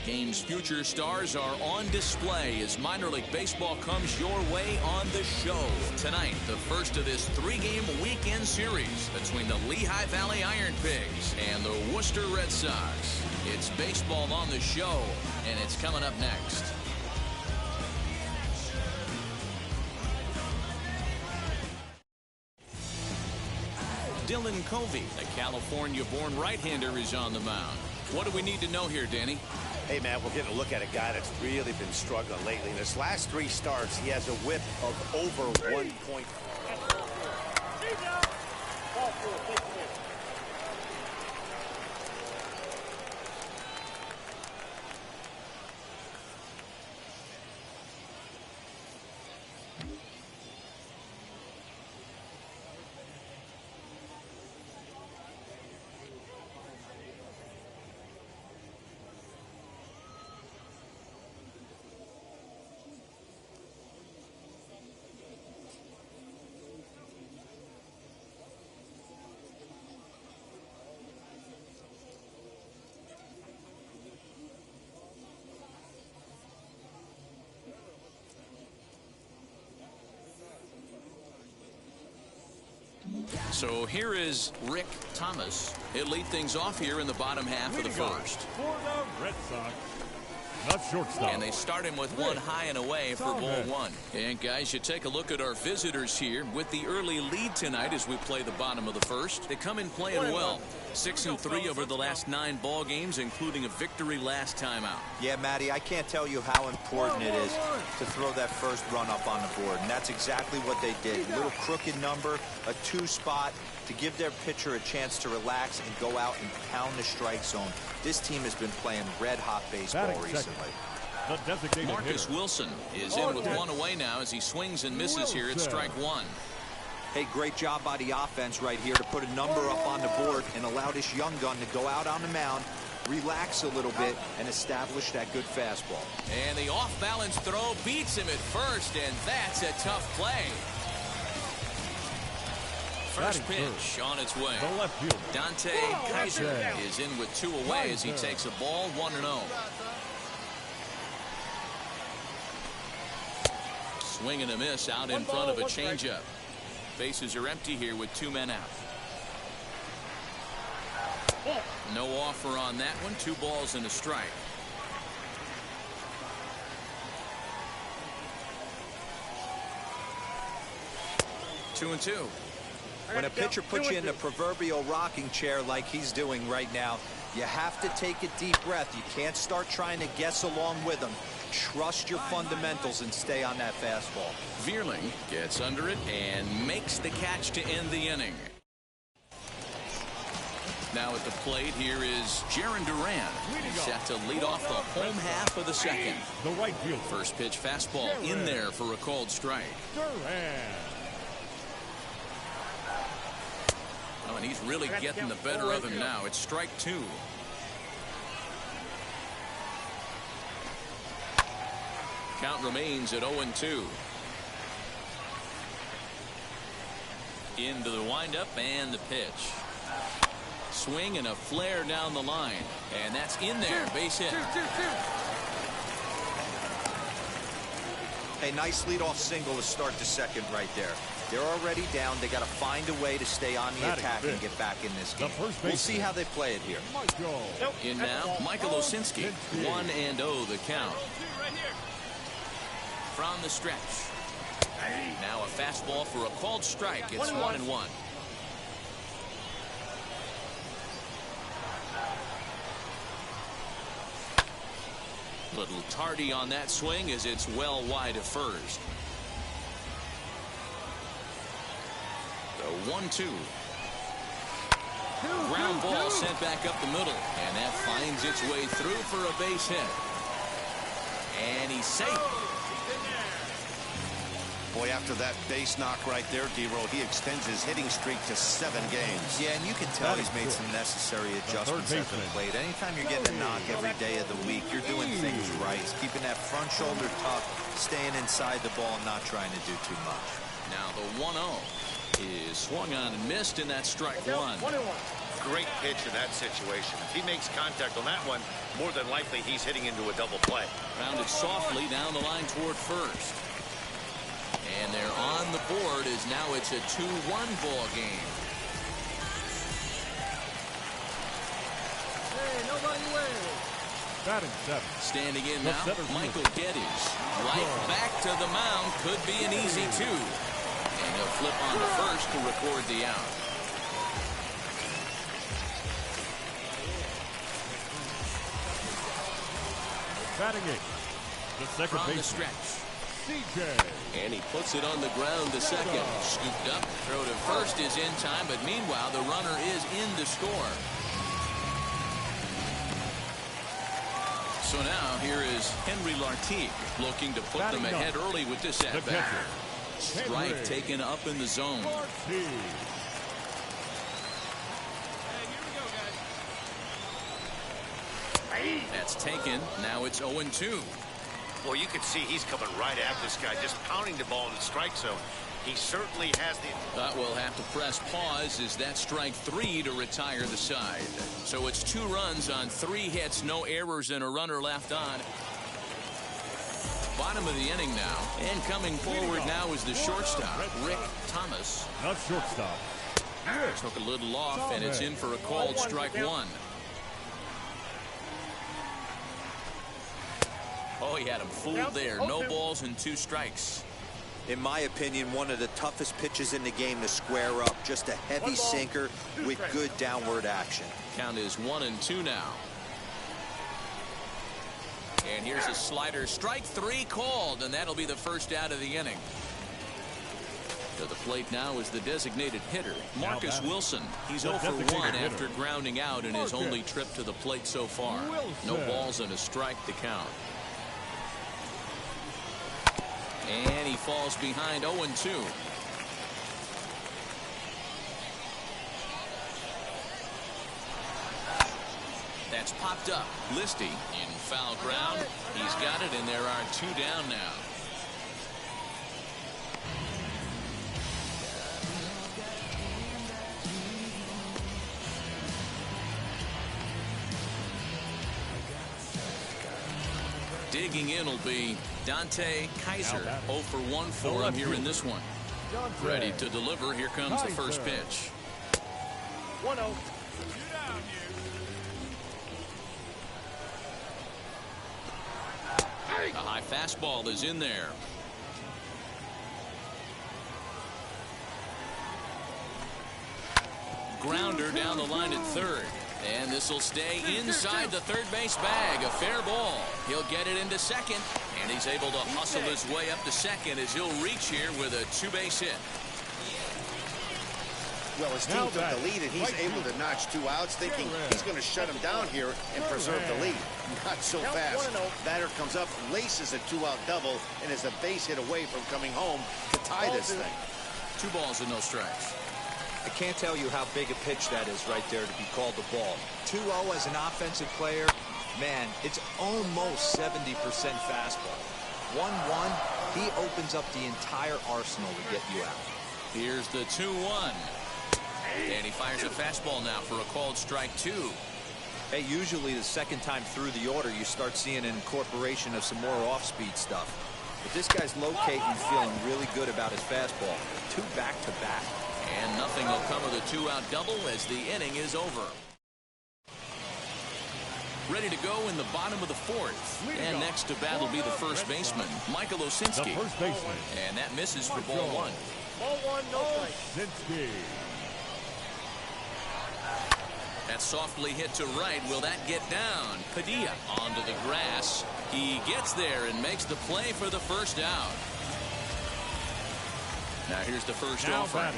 game's future stars are on display as minor league baseball comes your way on the show. Tonight, the first of this 3-game weekend series between the Lehigh Valley Iron Pigs and the Worcester Red Sox. It's baseball on the show, and it's coming up next. Dylan Covey, a California-born right-hander, is on the mound. What do we need to know here, Danny? Hey, man, we're getting a look at a guy that's really been struggling lately. In his last 3 starts, he has a whip of over 1.5. So here is Rick Thomas. He'll lead things off here in the bottom half of the first. For the Red Sox, the shortstop. And they start him with one high and away for ball 1. And guys, you take a look at our visitors here with the early lead tonight as we play the bottom of the first. They come in playing well. 6-3 over the last 9 ball games, including a victory last time out. Yeah, Matty, I can't tell you how important it is to throw that first run up on the board, and that's exactly what they did. A little crooked number, a 2 spot to give their pitcher a chance to relax and go out and pound the strike zone. This team has been playing red-hot baseball recently. Marcus Wilson is in with 1 away now as he swings and misses here at strike 1. Hey, great job by the offense right here to put a number up on the board and allow this young gun to go out on the mound, relax a little bit, and establish that good fastball. And the off-balance throw beats him at first, and that's a tough play. First pitch on its way. Dante Kaiser is in with 2 away as he takes a ball 1-0. Swing and a miss out in front of a changeup. Bases are empty here with 2 men out. No offer on that one. 2 balls and a strike. Two and 2. When a pitcher puts you in the proverbial rocking chair like he's doing right now, you have to take a deep breath. You can't start trying to guess along with him. Trust your fundamentals and stay on that fastball. Vierling gets under it and makes the catch to end the inning. Now at the plate here is Jaron Duran. He's set to lead off the home half of the second. The right field. First pitch fastball in there for a called strike. Oh, and he's really getting the better of him now. It's strike 2. Count remains at 0-2. Into the windup and the pitch. Swing and a flare down the line. And that's in there. Base hit. A nice leadoff single to start the second right there. They're already down. They got to find a way to stay on the attack and get back in this game. We'll see how they play it here. In now, Michael Osinski. 1-0 the count. From the stretch. Now a fastball for a called strike. It's 1-1. Little tardy on that swing as it's well wide of first. The 1-2. Ground ball sent back up the middle, and that finds its way through for a base hit. And he's safe. Boy, after that base knock right there, D-Roll, he extends his hitting streak to 7 games. Yeah, and you can tell he's made some necessary adjustments at the plate. Anytime you're getting a knock every day of the week, you're doing things right. He's keeping that front shoulder tucked, staying inside the ball, and not trying to do too much. Now the 1-0 is swung on and missed, and that's strike 1. great pitch in that situation. If he makes contact on that one, more than likely he's hitting into a double play. Grounded softly down the line toward first. And they're on the board as now it's a 2-1 ball game. Hey, nobody away. Batting seventh. Standing in now, Michael Geddes. Right back to the mound. Could be an easy 2. And he'll flip on the first to record the out. Batting eighth. The second From the baseman. stretch. CJ. And he puts it on the ground to second. Scooped up. Throw to first is in time, but meanwhile, the runner is in to score. So now here is Henry Lartigue looking to put them ahead early with this at bat. Strike taken up in the zone. That's taken. Now it's 0-2. Well, you can see he's coming right at this guy, just pounding the ball in the strike zone. He certainly has the... But we'll have to press pause as that strike 3 to retire the side. So it's 2 runs on 3 hits, no errors, and a runner left on. Bottom of the inning now. And coming forward now is the shortstop, Rick Thomas. Not shortstop. Took a little off, and it's in for a called strike 1. Oh, he had him fooled there. No balls and 2 strikes. In my opinion, one of the toughest pitches in the game to square up. Just a heavy sinker with good downward action. Count is 1-2 now. And here's a slider. Strike 3 called, and that'll be the first out of the inning. To the plate now is the designated hitter, Marcus Wilson. He's 0 for 1 after grounding out in his only trip to the plate so far. No balls and a strike to count. And he falls behind 0-2. That's popped up. Listy in foul ground. He's got it, and there are 2 down now. Digging in will be Dante Kaiser. 0 for 1 for him here in this one. Ready to deliver. Here comes the first pitch. 1-0. A high fastball is in there. Grounder down the line at third. And this will stay inside the third base bag. A fair ball. He'll get it into second. And he's able to hustle his way up to second as he'll reach here with a 2-base hit. Well, his team took the lead, and he's able to notch 2 outs, thinking he's going to shut him down here and preserve the lead. Not so fast. Batter comes up, laces a 2-out double, and is a base hit away from coming home to tie this thing. 2 balls and no strikes. I can't tell you how big a pitch that is right there to be called the ball. 2-0 as an offensive player, man, it's almost 70% fastball. 1-1, he opens up the entire arsenal to get you out. Here's the 2-1. And he fires a fastball now for a called strike 2. Hey, usually the second time through the order, you start seeing an incorporation of some more off-speed stuff. But this guy's locating, feeling really good about his fastball. 2 back-to-back. And nothing will come of the 2-out double as the inning is over. Ready to go in the bottom of the 4th. And next to bat will be the first baseman, Michael Osinski. The first baseman. And that misses for ball 1. Ball 1, no strike. Osinski. That softly hit to right. Will that get down? Padilla onto the grass. He gets there and makes the play for the first out. Now here's the first offering.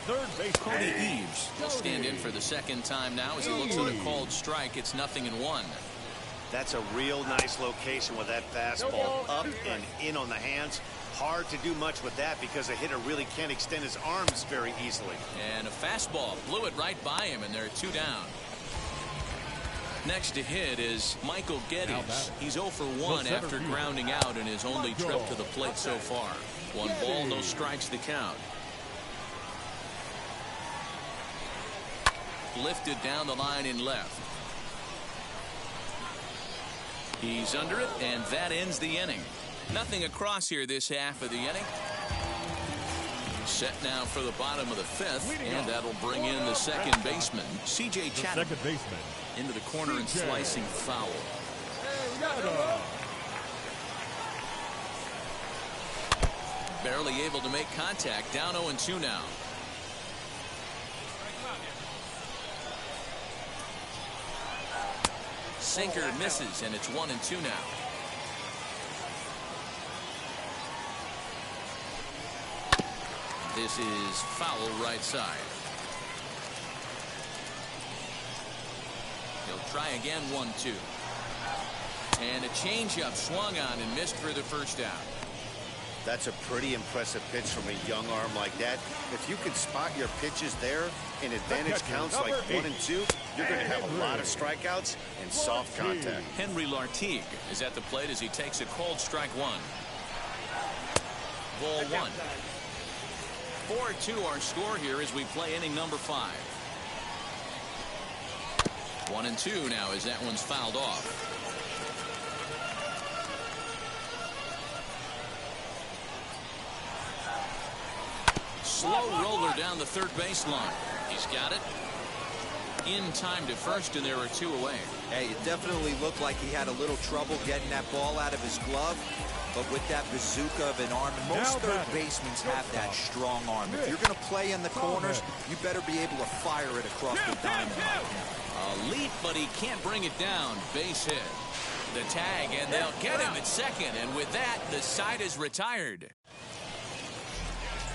Third base Cody Eaves will stand in for the second time now as he looks at a called strike. It's 0-1. That's a real nice location with that fastball up and in on the hands. Hard to do much with that because a hitter really can't extend his arms very easily. And a fastball blew it right by him, and there are 2 down. Next to hit is Michael Geddes. He's 0 for 1 after grounding out in his only trip to the plate so far. 1 ball, no strikes to count. lifted down the line in left. He's under it, and that ends the inning. Nothing across here this half of the inning. Set now for the bottom of the fifth, and that'll bring in the second baseman, C.J. Chatham, second baseman, into the corner and slicing foul. Barely able to make contact. Down 0-2 now. Sinker misses, and it's 1-2 now. This is foul right side. He'll try again, 1-2. And a changeup swung on and missed for the first out. That's a pretty impressive pitch from a young arm like that. If you can spot your pitches there in advantage counts like 1 and 2, you're going to have a lot of strikeouts and soft contact. Henry Lartigue is at the plate as he takes a cold strike 1. Ball 1. 4-2 our score here as we play inning number 5. 1-2 now as that one's fouled off. Slow roller down the third baseline. He's got it. In time to first, and there are 2 away. Hey, it definitely looked like he had a little trouble getting that ball out of his glove. But with that bazooka of an arm, and most third basemen have that strong arm. If you're going to play in the corners, you better be able to fire it across the diamond like him. A leap, but he can't bring it down. Base hit. The tag, and they'll get him at second. And with that, the side is retired.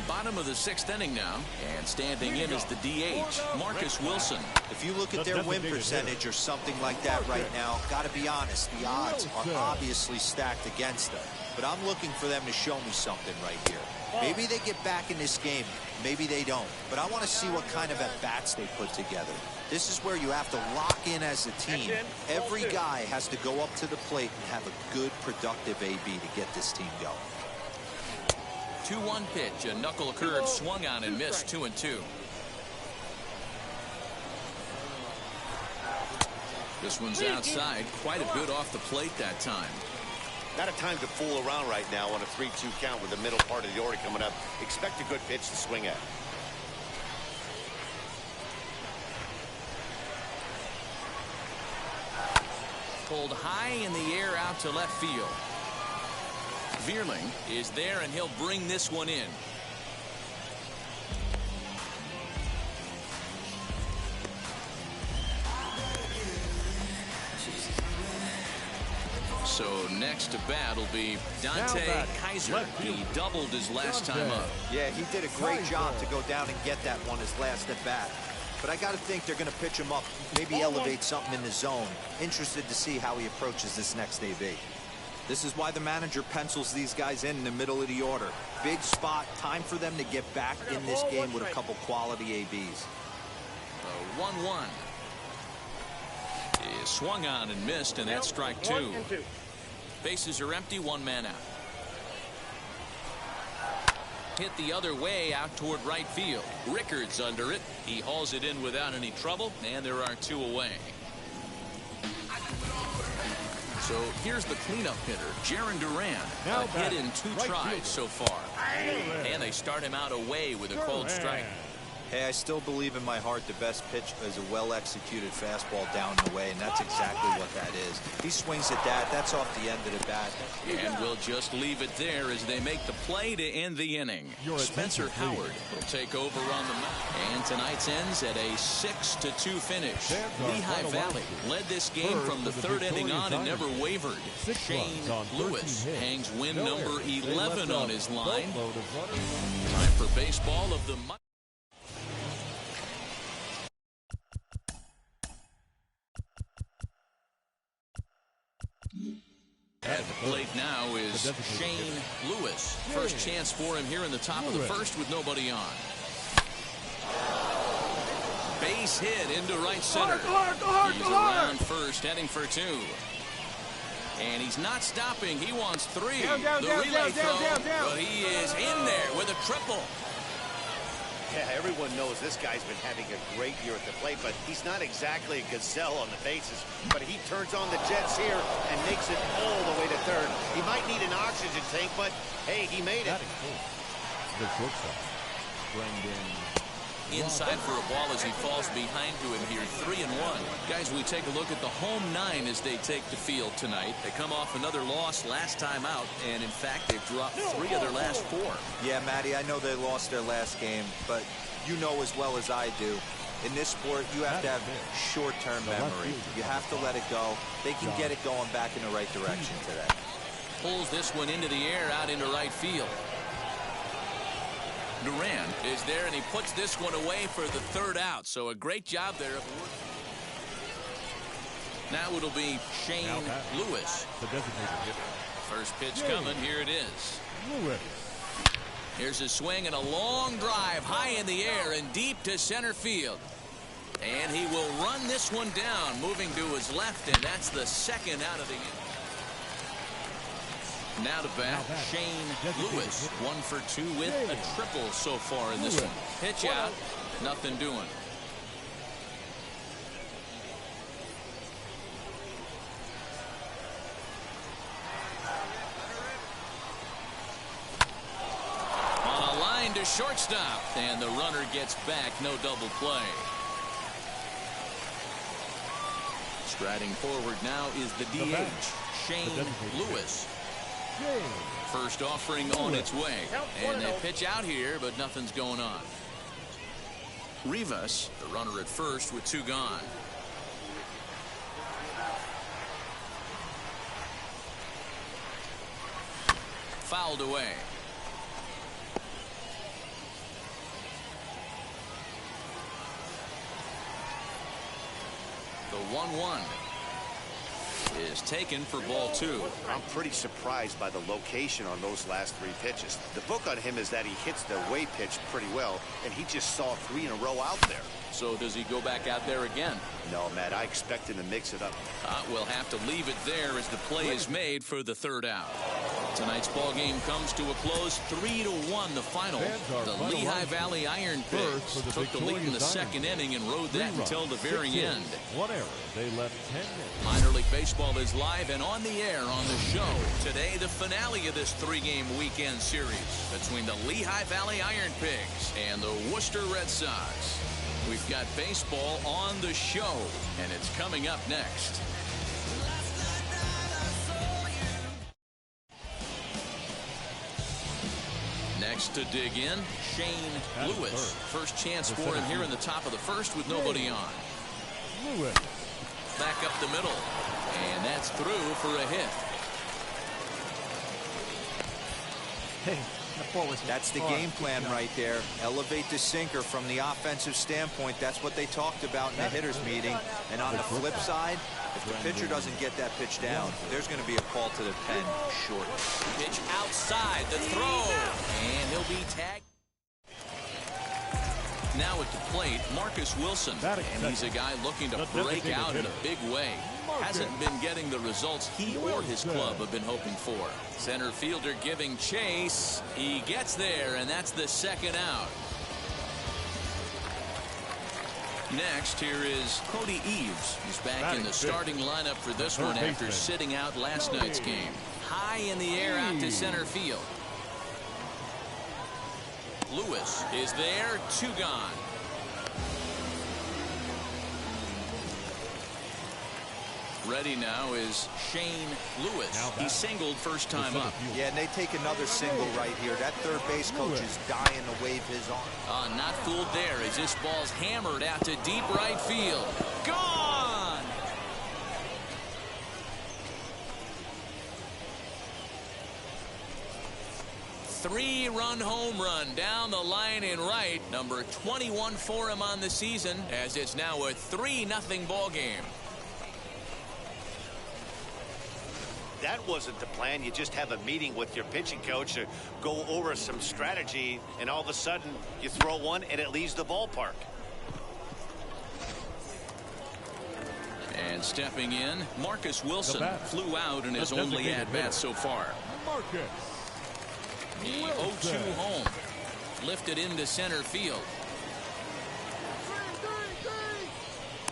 Bottom of the 6th inning now, and standing in is the DH, Marcus Wilson. If you look at their win percentage or something like that right now, got to be honest, the odds are obviously stacked against them. But I'm looking for them to show me something right here. Maybe they get back in this game, maybe they don't. But I want to see what kind of at-bats they put together. This is where you have to lock in as a team. Every guy has to go up to the plate and have a good, productive AB to get this team going. 2-1 pitch, a knuckle curve swung on and missed. 2-2. This one's outside, quite a bit off the plate that time. Not a time to fool around right now on a 3-2 count with the middle part of the order coming up. Expect a good pitch to swing at. Pulled high in the air out to left field. Vierling is there, and he'll bring this one in. So next to bat will be Dante Kaiser. He doubled his last time up. Yeah, he did a great job to go down and get that one his last at bat. But I got to think they're going to pitch him up, maybe elevate something in the zone. Interested to see how he approaches this next AB. This is why the manager pencils these guys in the middle of the order. Big spot, time for them to get back in this game with a couple quality ABs. 1-1. He swung on and missed, and that's strike 2. Bases are empty, 1 man out. Hit the other way out toward right field. Rickards under it. He hauls it in without any trouble, and there are 2 away. So here's the cleanup hitter, Jarren Duran. A hit in 2 tries so far. And they start him out away with a cold strike. Hey, I still believe in my heart the best pitch is a well-executed fastball down the way, and that's exactly what that is. He swings at that. That's off the end of the bat. And we'll just leave it there as they make the play to end the inning. Spencer Howard will take over on the mound. And tonight's ends at a 6-2 finish. Lehigh Valley led this game from the 3rd inning on and never wavered. Shane Lewis hangs win number 11 on his line. Time for baseball of the month. At the plate now is Shane Lewis. First chance for him here in the top of the 1st with nobody on. Base hit into right center. He's around first, heading for 2. And he's not stopping. He wants 3. The relay throw, but he is in there with a triple. Yeah, everyone knows this guy's been having a great year at the plate, but he's not exactly a gazelle on the bases. But he turns on the jets here and makes it all the way to third. He might need an oxygen tank, but hey, he made it. The shortstop, Brendan. Inside for a ball as he falls behind to him here, 3-1. Guys, we take a look at the home 9 as they take the field tonight. They come off another loss last time out, and in fact, they've dropped 3 of their last 4. Yeah, Matty, I know they lost their last game, but you know as well as I do, in this sport, you have to have short-term memory. You have to let it go. They can get it going back in the right direction today. Pulls this one into the air out into right field. Duran is there, and he puts this one away for the 3rd out. So a great job there. Now it'll be Shane Lewis. The designated hitter. First pitch coming. Here it is. Lewis. Here's a swing and a long drive high in the air and deep to center field. And he will run this one down, moving to his left, and that's the 2nd out of the inning. Now to bat, Shane Lewis, 1 for 2 with a triple so far in this one. Pitch out, nothing doing. On a line to shortstop, and the runner gets back, no double play. Striding forward now is the DH, Shane Lewis. First offering on its way, and they pitch out here, but nothing's going on. Rivas, the runner at first with 2 gone. Fouled away. The 1-1 is taken for ball 2. I'm pretty surprised by the location on those last 3 pitches. The book on him is that he hits the away pitch pretty well, and he just saw 3 in a row out there. So does he go back out there again? No, Matt, I expect him to mix it up. We'll have to leave it there as the play is made for the 3rd out. Tonight's ball game comes to a close, 3-1 the final. The Lehigh Valley Iron Pigs took the lead in the 2nd inning and rode that until the very end. 1 error. They left 10 minutes. Minor League Baseball is live and on the air on the show. Today, the finale of this 3-game weekend series between the Lehigh Valley Iron Pigs and the Worcester Red Sox. We've got baseball on the show, and it's coming up next. Next to dig in, Shane Lewis. First chance for him here in the top of the 1st with nobody on. Lewis. Back up the middle, and that's through for a hit. That's the game plan right there. Elevate the sinker from the offensive standpoint. That's what they talked about in the hitters meeting. And on the flip side, if the pitcher doesn't get that pitch down, there's going to be a call to the pen short. Pitch outside, the throw, and he'll be tagged. Now at the plate, Marcus Wilson, and he's a guy looking to break out in a big way. Hasn't been getting the results he or his club have been hoping for. Center fielder giving chase. He gets there, and that's the 2nd out. Next, here is Cody Eves. He's back in the starting lineup for this one after sitting out last night's game. High in the air out to center field. Lewis is there, 2 gone. Ready now is Shane Lewis. He singled first time up. Yeah, and they take another single right here. That third base coach is dying to wave his arm. Not fooled there as this ball's hammered out to deep right field. Gone! Three-run home run down the line in right. Number 21 for him on the season, as it's now a 3-0 ball game. That wasn't the plan. You just have a meeting with your pitching coach to go over some strategy, and all of a sudden you throw one and it leaves the ballpark. And stepping in, Marcus Wilson flew out in his only at-bat so far. Marcus. The 0-2 home. lifted into center field.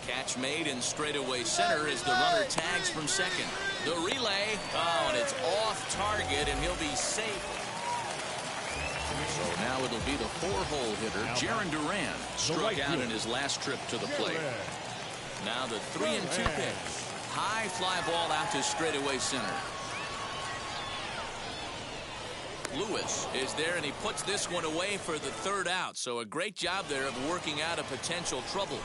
Catch made in straightaway center as the runner tags from second. The relay, oh, and it's off target, and he'll be safe. So now it'll be the 4-hole hitter, Jaron Duran, struck out in his last trip to the plate. Now the 3-2 pitch. High fly ball out to straightaway center. Lewis is there, and he puts this one away for the 3rd out. So a great job there of working out a potential trouble.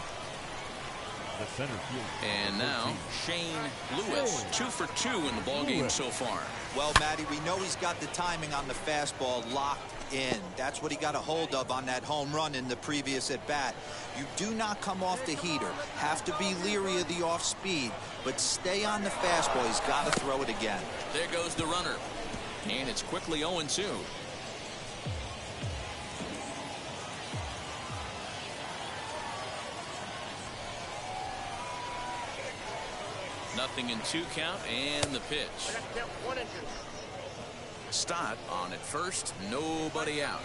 And now Shane Lewis, 2 for 2 in the ballgame so far. Well, Matty, we know he's got the timing on the fastball locked in. That's what he got a hold of on that home run in the previous at bat. You do not come off the heater. Have to be leery of the off speed, but stay on the fastball. He's got to throw it again. There goes the runner, and it's quickly 0-2. Nothing in 2 count, and the pitch. Stott on at first, nobody out.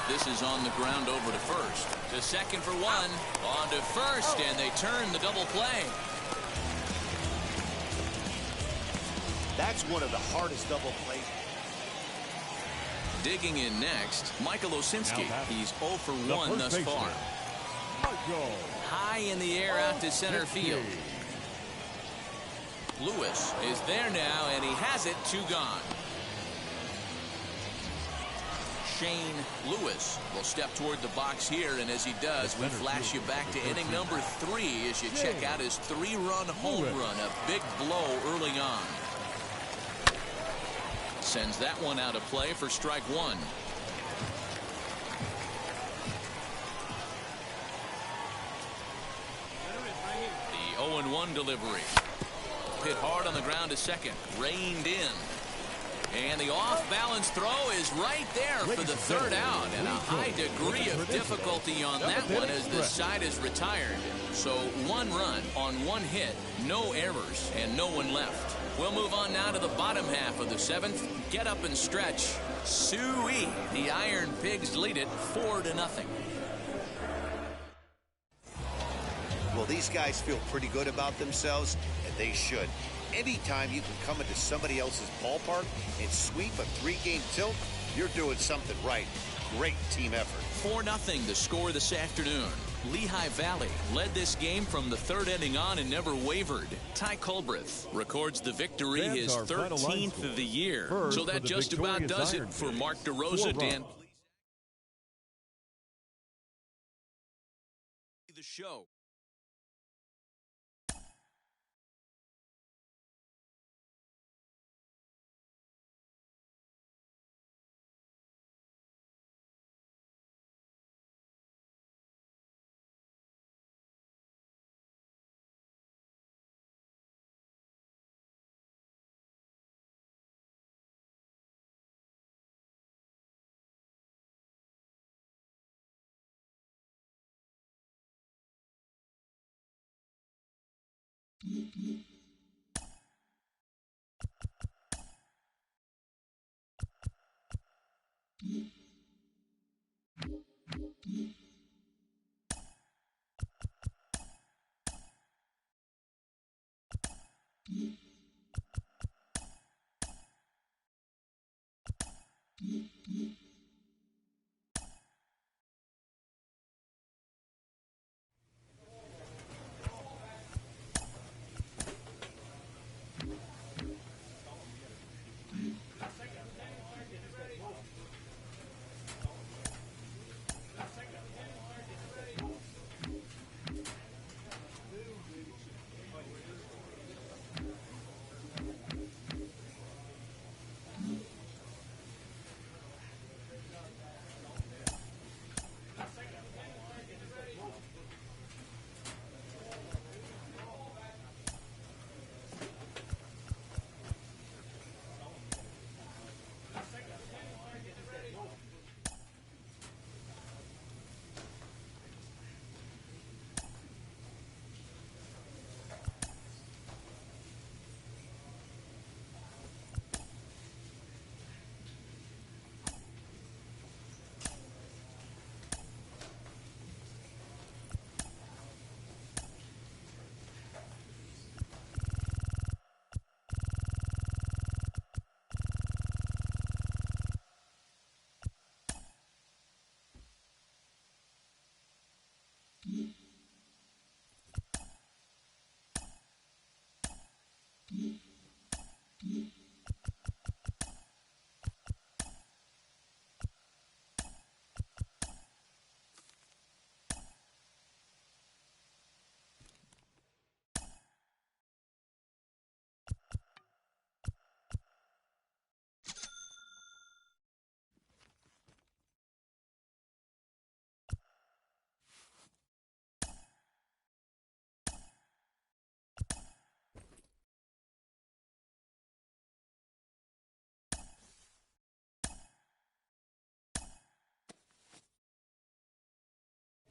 This is on the ground over to first. To second for 1, on to first, and they turn the double play. That's one of the hardest double plays. Digging in next, Michael Osinski. He's 0 for 1 thus far. High in the air out to center field. Lewis is there now, and he has it, 2 gone. Shane Lewis will step toward the box here, and as he does, we flash you back to inning number 3 as you check out his 3-run home run, a big blow early on. Sends that one out of play for strike 1. The 0-1 delivery. Hit hard on the ground to second. Reined in. And the off-balance throw is right there for the 3rd out. And a high degree of difficulty on that one as the side is retired. So 1 run on 1 hit, no errors, and no one left. We'll move on now to the bottom half of the 7th. Get up and stretch. Suey. The Iron Pigs lead it 4-0. Well, these guys feel pretty good about themselves, and they should. Anytime you can come into somebody else's ballpark and sweep a 3-game tilt, you're doing something right. Great team effort. 4-0 the score this afternoon. Lehigh Valley led this game from the 3rd inning on and never wavered. Ty Culbreth records the victory, his 13th of the year. So that just about does it for Mark DeRosa. Dan, the show.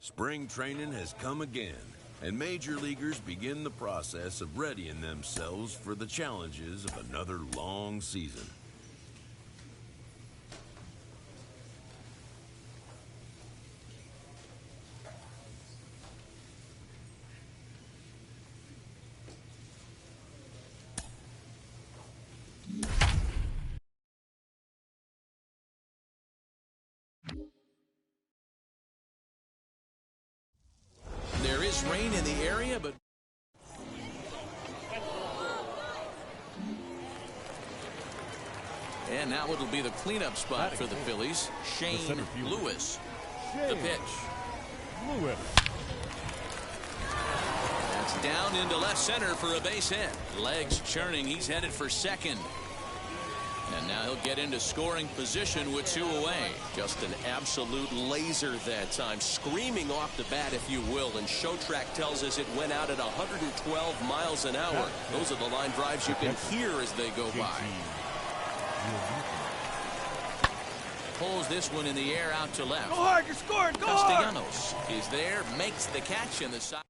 Spring training has come again, and major leaguers begin the process of readying themselves for the challenges of another long season. There is rain in the area, but and now it'll be the cleanup spot for the Phillies. Shane Lewis. The pitch. Lewis. That's down into left center for a base hit. Legs churning. He's headed for second. And now he'll get into scoring position with 2 away. Just an absolute laser that time, screaming off the bat, if you will. And Show Track tells us it went out at 112 miles an hour. Those are the line drives you can hear as they go by. Pulls this one in the air out to left. Go hard, you're scoring, go Castellanos is there, makes the catch in the side.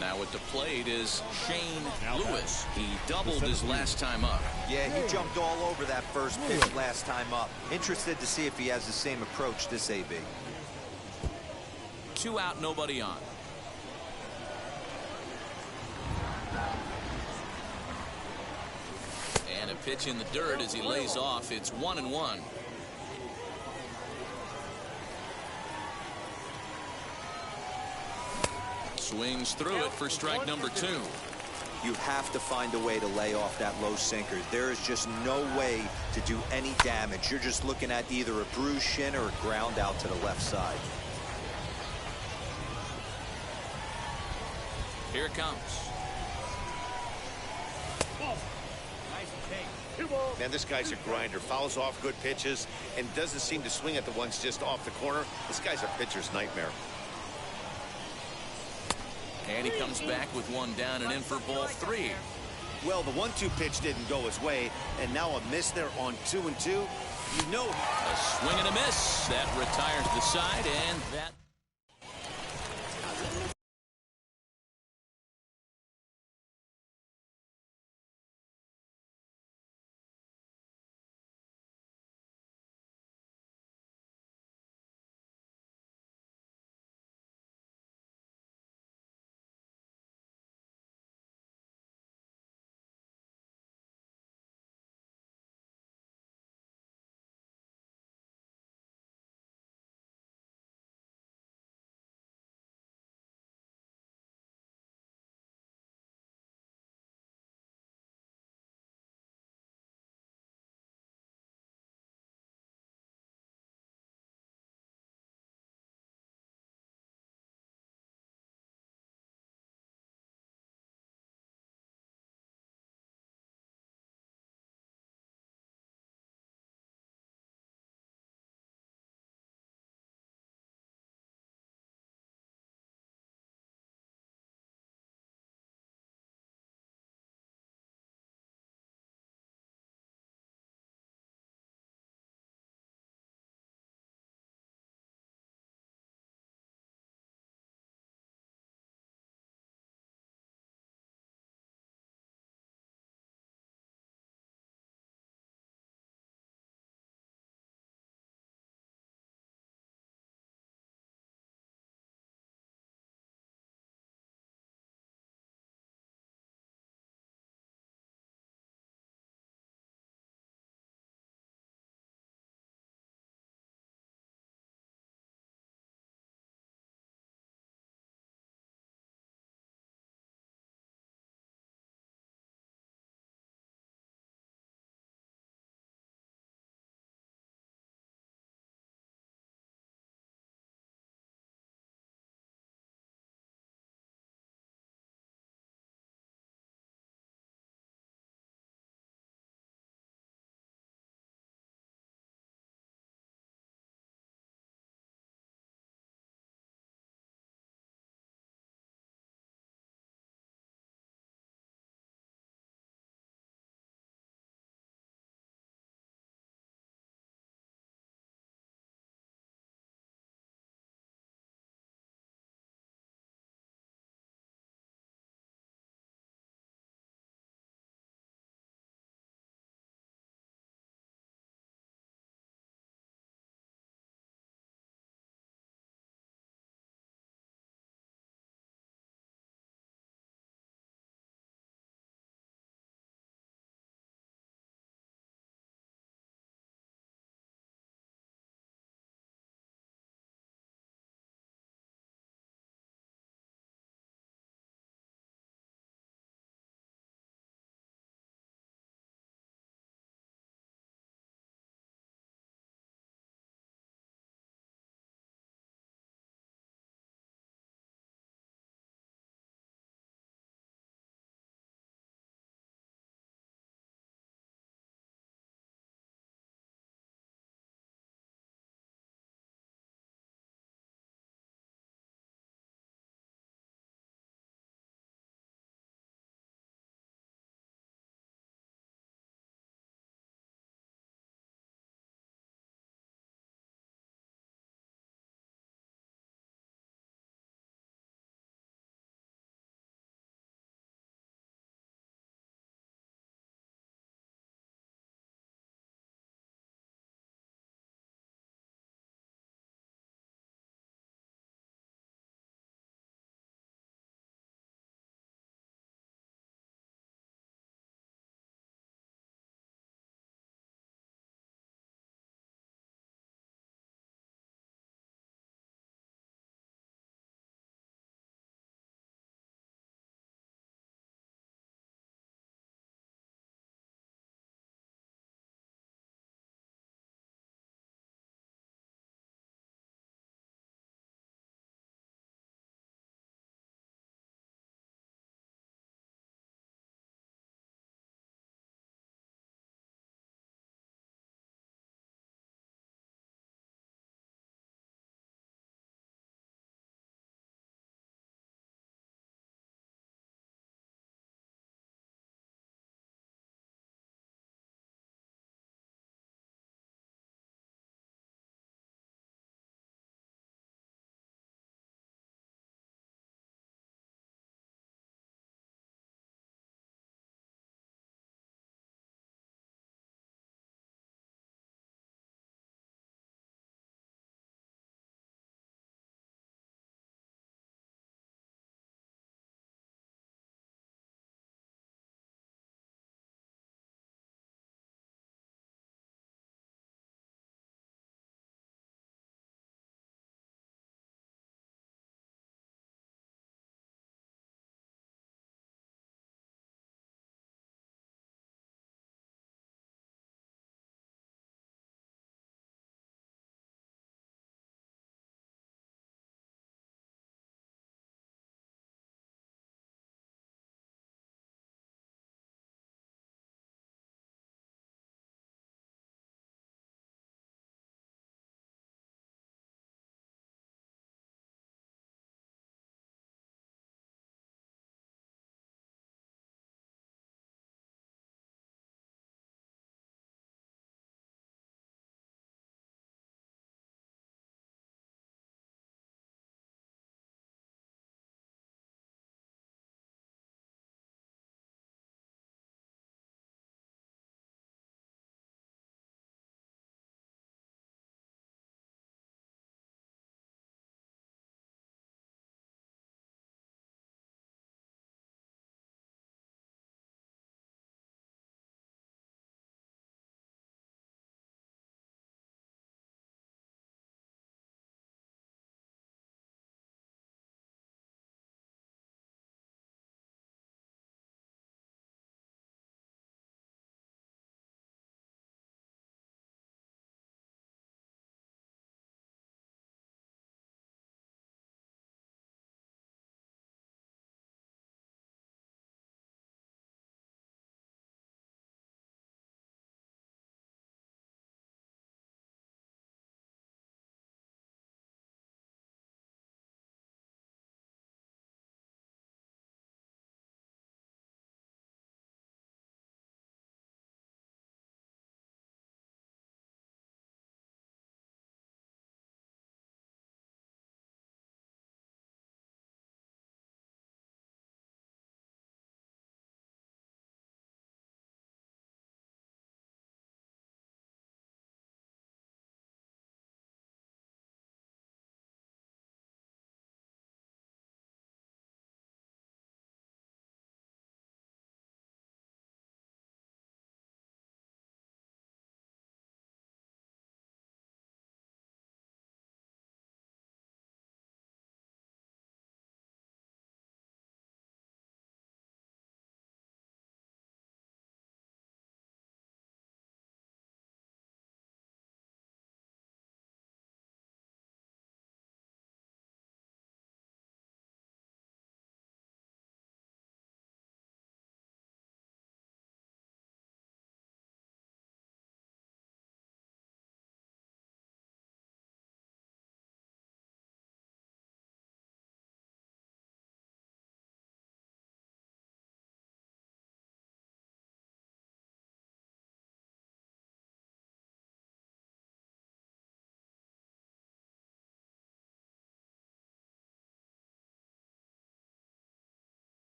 Now at the plate is Shane Lewis. He doubled his last time up. Yeah, he jumped all over that first pitch last time up. Interested to see if he has the same approach this AB. 2 out, nobody on. And a pitch in the dirt as he lays off. It's 1-1. Swings through it for strike number 2. You have to find a way to lay off that low sinker. There is just no way to do any damage. You're just looking at either a bruised shin or a ground out to the left side. Here it comes. Man, this guy's a grinder. Fouls off good pitches and doesn't seem to swing at the ones just off the corner. This guy's a pitcher's nightmare. And he comes back with 1 down and in for ball 3. Well, the 1-2 pitch didn't go his way, and now a miss there on 2-2. You know, A swing and a miss. That retires the side, and that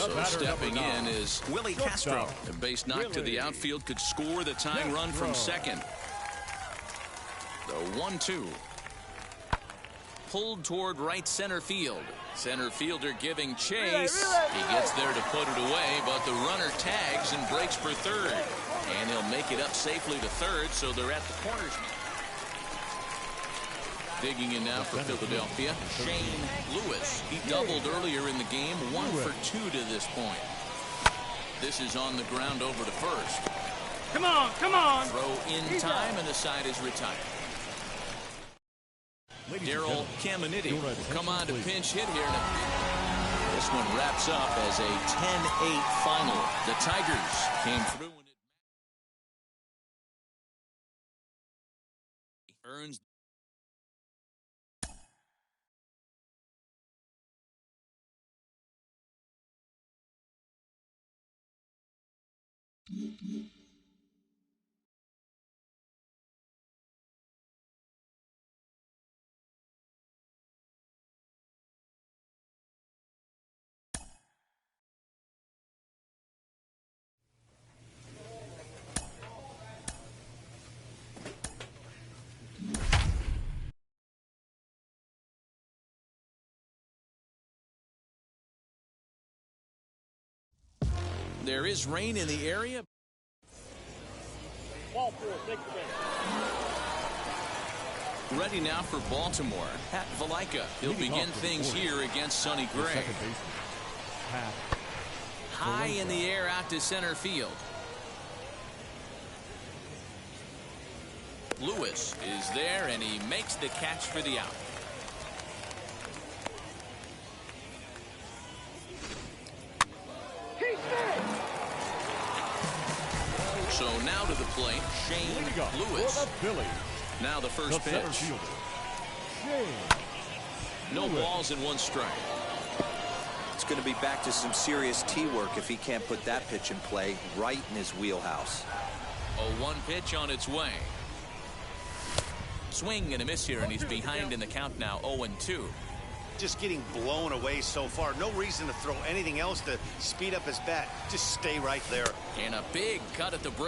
So stepping in is Willie Castro. A base knock to the outfield could score the tying run from second. The 1-2. Pulled toward right center field. Center fielder giving chase. He gets there to put it away, but the runner tags and breaks for third. And he'll make it up safely to third, so they're at the corners. Digging in now for Philadelphia, Shane Lewis. He doubled earlier in the game, 1 for 2 to this point. This is on the ground over to first. Come on, come on. Throw in time, and the side is retired. Daryl Caminiti will come on to pinch hit here. This one wraps up as a 10-8 final. The Tigers came through. And it earns. There is rain in the area. Ball 4, take the base. Ready now for Baltimore. Pat Valaika. He'll begin things here against Sonny Gray. High in the air out to center field. Lewis is there, and he makes the catch for the out. So now to the plate, Shane Lewis. Now the first pitch. No balls and 1 strike. It's going to be back to some serious tee work if he can't put that pitch in play right in his wheelhouse. A 1 pitch on its way. Swing and a miss here, and he's behind in the count now, 0-2. Just getting blown away so far. No reason to throw anything else to speed up his bat. Just stay right there. And a big cut at the break.